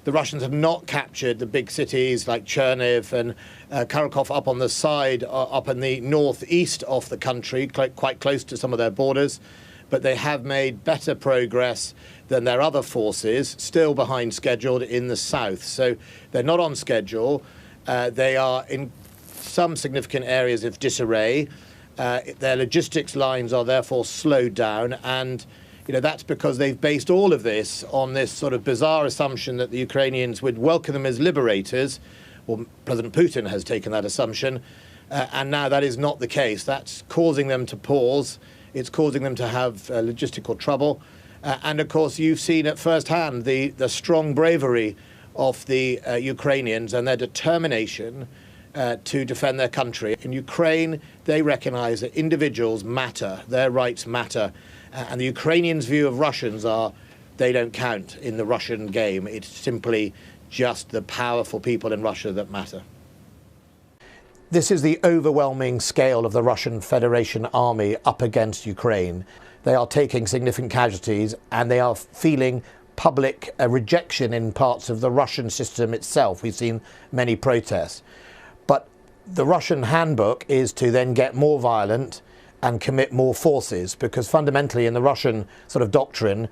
the Russians have not captured the big cities like Cherniv and Kharkov up on the side, up in the northeast of the country, quite close to some of their borders. But they have made better progress than their other forces, still behind schedule in the south. So they're not on schedule. They are in some significant areas of disarray. Their logistics lines are therefore slowed down, and that's because they've based all of this on this sort of bizarre assumption that the Ukrainians would welcome them as liberators. Well, President Putin has taken that assumption, and now that is not the case. That's causing them to pause. It's causing them to have logistical trouble. And of course, you've seen at first hand the strong bravery of the Ukrainians and their determination to defend their country. In Ukraine, they recognize that individuals matter, their rights matter. And the Ukrainians' view of Russians are they don't count in the Russian game. It's simply just the powerful people in Russia that matter. This is the overwhelming scale of the Russian Federation army up against Ukraine. They are taking significant casualties, and they are feeling public rejection in parts of the Russian system itself. We've seen many protests. But the Russian handbook is to then get more violent and commit more forces, because fundamentally in the Russian sort of doctrine,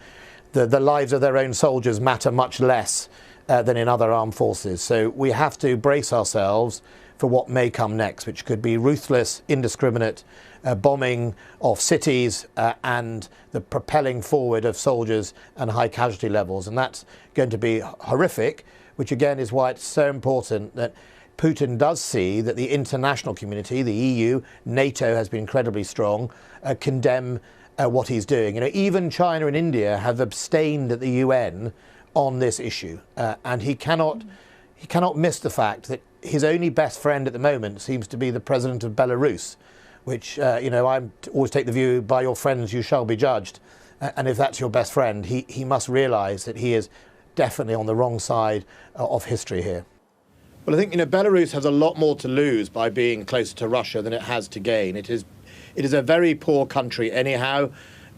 the lives of their own soldiers matter much less than in other armed forces. So we have to brace ourselves for what may come next, which could be ruthless, indiscriminate bombing of cities and the propelling forward of soldiers and high casualty levels. And that's going to be horrific, which again is why it's so important that Putin does see that the international community, the EU, Nato has been incredibly strong, condemn what he's doing. Even China and India have abstained at the UN on this issue, and he cannot miss the fact that his only best friend at the moment seems to be the president of Belarus, which I always take the view, by your friends you shall be judged, and if that's your best friend, he must realise that he is definitely on the wrong side of history here. Well, I think Belarus has a lot more to lose by being closer to Russia than it has to gain. It is a very poor country anyhow.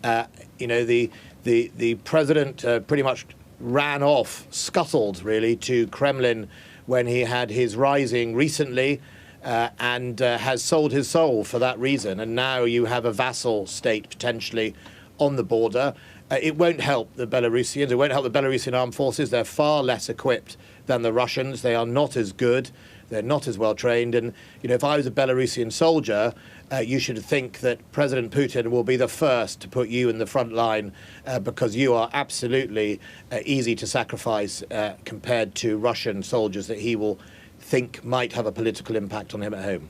The president pretty much ran off, scuttled really to Kremlin when he had his rising recently, and has sold his soul for that reason. And now you have a vassal state potentially on the border. It won't help the Belarusians. It won't help the Belarusian armed forces. They're far less equipped than the Russians. They are not as good. They're not as well trained. And, if I was a Belarusian soldier, you should think that President Putin will be the first to put you in the front line because you are absolutely easy to sacrifice compared to Russian soldiers that he will think might have a political impact on him at home.